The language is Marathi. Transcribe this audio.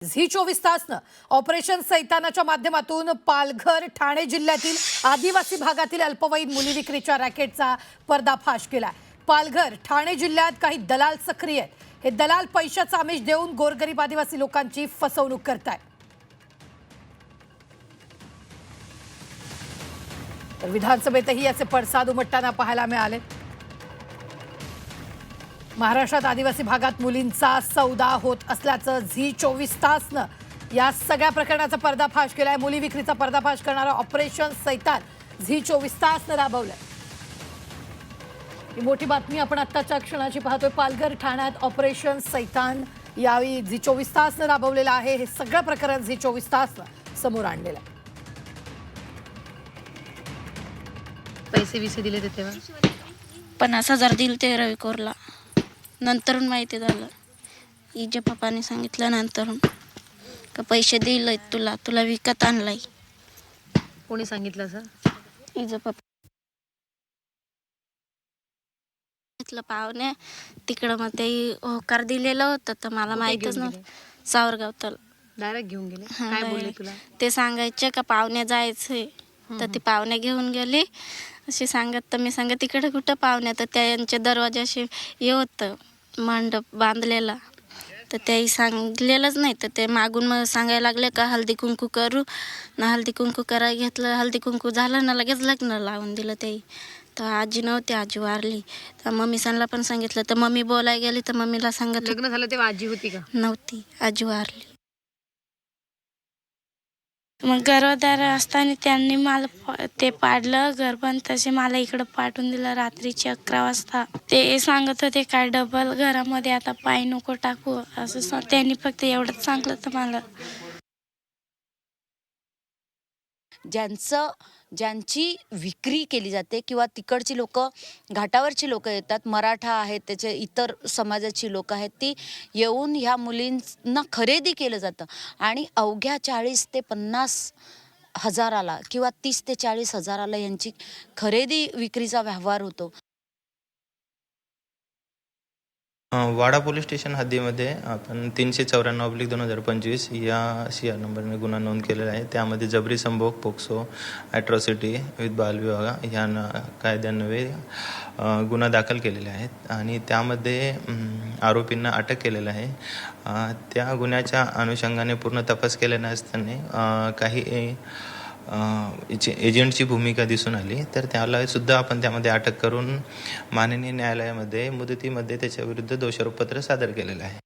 झी 24 तासनं ऑपरेशन सैतानाच्या माध्यमातून पालघर ठाणे जिल्ह्यातील आदिवासी भागातील अल्पवयीन मुली विक्रीच्या रॅकेटचा पर्दाफाश केला। पालघर ठाणे जिल्ह्यात काही दलाल सक्रिय आहेत। हे दलाल पैशाचा आमिष देऊन गोरगरीब आदिवासी लोकांची फसवणूक करतायत। तर विधानसभेतही याचे पडसाद उमटताना पाहायला मिळाले। महाराष्ट्रात आदिवासी भागात मुलींचा सौदा होत असल्याचं झी 24 तासनं या सगळ्या प्रकरणाचा पर्दाफाश केलाय। मुली विक्रीचा पर्दाफाश करणारा ऑपरेशन सैतान झी 24 तासनं राबवलंय। ही मोठी बातमी आपण आत्ताच्या क्षणाची पाहतोय। पालघर ठाण्यात ऑपरेशन सैतान यावेळी झी 24 तासनं राबवलेलं आहे। हे सगळं प्रकरण झी 24 तासनं समोर आणलेलं आहे। पैसे विसे दिले ते तेव्हा 50,000 दिले ते रविकोरला। नंतरून माहिती झालं, हिच्या पप्पाने सांगितलं नंतरून का पैसे दिले तुला, तुला विकत आणलाय। कोणी सांगितलं सर? हिचं पप्पा पाहुणे तिकडं मग ते होकार दिलेलं होतं तर मला माहितच नव्हतं। सावरगाव डायरेक्ट घेऊन गेले? काय बोलले तुला? ते सांगायचे का पाहुणे जायचंय तर ते पाहुणे घेऊन गेले असे सांगत। तर मी सांगत तिकडे कुठं पाहुणे, तर त्यांच्या दरवाजाशी हे होतं मंडप बांधलेला, तर तेही सांगलेलंच नाही। तर ते मागून मग सांगायला लागले का हळदी कुंकू करू ना। हळदी कुंकू करायला घेतलं, हळदी कुंकू झालं ना लगेच लग्न लावून दिलं ते। तर आजी नव्हती, आजी वारली। तर मम्मीसांना पण सांगितलं, तर मम्मी बोलायला गेली तर मम्मीला सांगितलं लग्न झालं तेव्हा आजी होती का? नव्हती, आजी वारली। मग गर्भधार असताना त्यांनी मला ते पाडलं गर्भण, तसे मला इकडं पाठवून दिलं रात्रीचे 11 वाजता। ते सांगत होते काय डबल घरामध्ये आता पाय नको टाकू असं त्यांनी फक्त एवढंच सांगलं तर मला। ज्यांची विक्री केली जाते किंवा तिकडची लोक, घाटावरची लोक येतात, मराठा आहेत, त्याचे इतर समाजाची लोक आहेत, ती येऊन ह्या मुलींना खरेदी केलं जातं आणि अवघ्या 40 ते 50 हजाराला किंवा 30 ते 40 हजाराला यांची खरेदी विक्रीचा व्यवहार होतो। वाडा पोलीस स्टेशन हद्दीमध्ये आपण 394/2025 या CR नंबरने गुन्हा नोंद केलेला आहे। त्यामध्ये जबरी संभोग, पोक्सो, ॲट्रॉसिटी विथ बालविवाह ह्या कायद्यान्वये गुन्हा दाखल केलेले आहेत आणि त्यामध्ये आरोपींना अटक केलेलं आहे। त्या गुन्ह्याच्या अनुषंगाने पूर्ण तपास केलेला असताना काही एजंटची भूमिका दिसून आली, तर त्याला सुद्धा आपण त्यामध्ये अटक करून माननीय न्यायालयामध्ये मुदतीमध्ये त्याच्याविरुद्ध दोषारोपपत्र सादर केलेलं आहे।